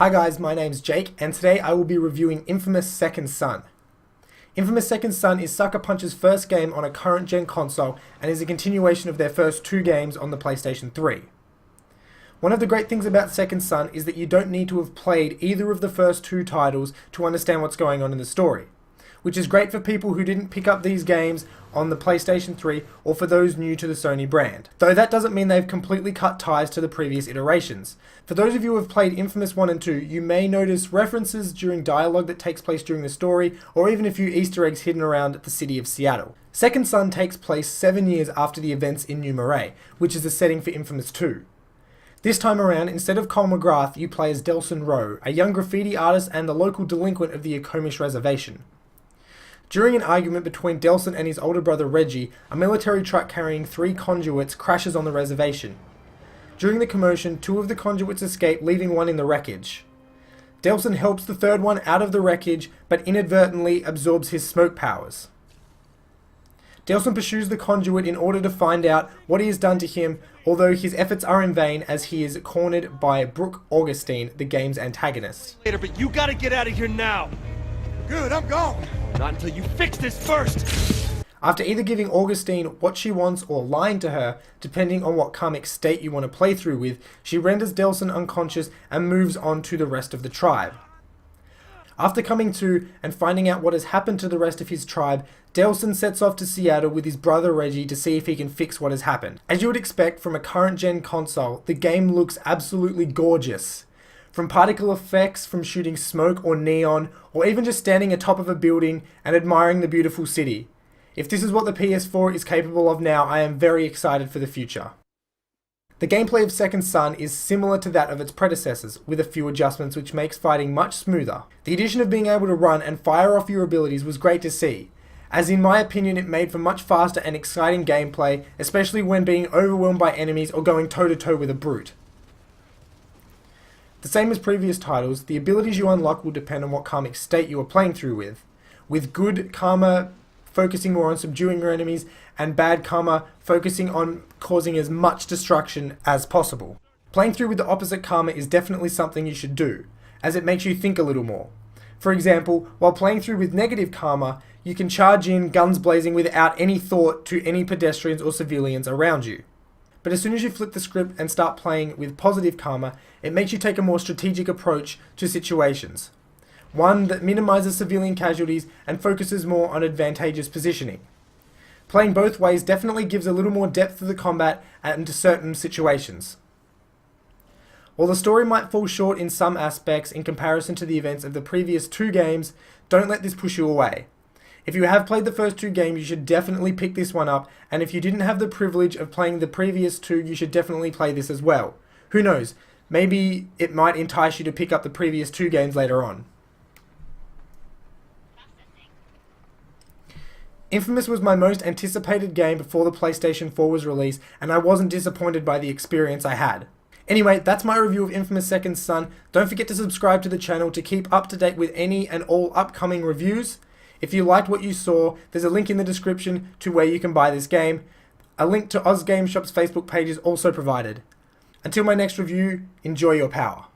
Hi guys, my name's Jake, and today I will be reviewing Infamous Second Son. Infamous Second Son is Sucker Punch's first game on a current gen console and is a continuation of their first two games on the PlayStation 3. One of the great things about Second Son is that you don't need to have played either of the first two titles to understand what's going on in the story, which is great for people who didn't pick up these games on the PlayStation 3 or for those new to the Sony brand. Though that doesn't mean they've completely cut ties to the previous iterations. For those of you who have played Infamous 1 and 2, you may notice references during dialogue that takes place during the story, or even a few Easter eggs hidden around the city of Seattle. Second Son takes place 7 years after the events in New Marais, which is the setting for Infamous 2. This time around, instead of Cole McGrath, you play as Delson Rowe, a young graffiti artist and the local delinquent of the Aculy's reservation. During an argument between Delson and his older brother Reggie, a military truck carrying 3 conduits crashes on the reservation. During the commotion, 2 of the conduits escape, leaving one in the wreckage. Delson helps the third one out of the wreckage, but inadvertently absorbs his smoke powers. Delson pursues the conduit in order to find out what he has done to him, although his efforts are in vain as he is cornered by Brooke Augustine, the game's antagonist. But you gotta get out of here now! Good, I'm gone! Not until you fix this first! After either giving Augustine what she wants or lying to her, depending on what karmic state you want to play through with, she renders Delson unconscious and moves on to the rest of the tribe. After coming to and finding out what has happened to the rest of his tribe, Delson sets off to Seattle with his brother Reggie to see if he can fix what has happened. As you would expect from a current gen console, the game looks absolutely gorgeous. From particle effects, from shooting smoke or neon, or even just standing atop of a building and admiring the beautiful city. If this is what the PS4 is capable of now, I am very excited for the future. The gameplay of Second Son is similar to that of its predecessors, with a few adjustments which makes fighting much smoother. The addition of being able to run and fire off your abilities was great to see, as in my opinion it made for much faster and exciting gameplay, especially when being overwhelmed by enemies or going toe to toe with a brute. The same as previous titles, the abilities you unlock will depend on what karmic state you are playing through with good karma focusing more on subduing your enemies, and bad karma focusing on causing as much destruction as possible. Playing through with the opposite karma is definitely something you should do, as it makes you think a little more. For example, while playing through with negative karma, you can charge in guns blazing without any thought to any pedestrians or civilians around you. But as soon as you flip the script and start playing with positive karma, it makes you take a more strategic approach to situations. One that minimizes civilian casualties and focuses more on advantageous positioning. Playing both ways definitely gives a little more depth to the combat and to certain situations. While the story might fall short in some aspects in comparison to the events of the previous 2 games, don't let this push you away. If you have played the first 2 games, you should definitely pick this one up, and if you didn't have the privilege of playing the previous 2, you should definitely play this as well. Who knows, maybe it might entice you to pick up the previous 2 games later on. Infamous was my most anticipated game before the PlayStation 4 was released, and I wasn't disappointed by the experience I had. Anyway, that's my review of Infamous Second Son. Don't forget to subscribe to the channel to keep up to date with any and all upcoming reviews. If you liked what you saw, there's a link in the description to where you can buy this game. A link to ozgameshop's Facebook page is also provided. Until my next review, enjoy your power.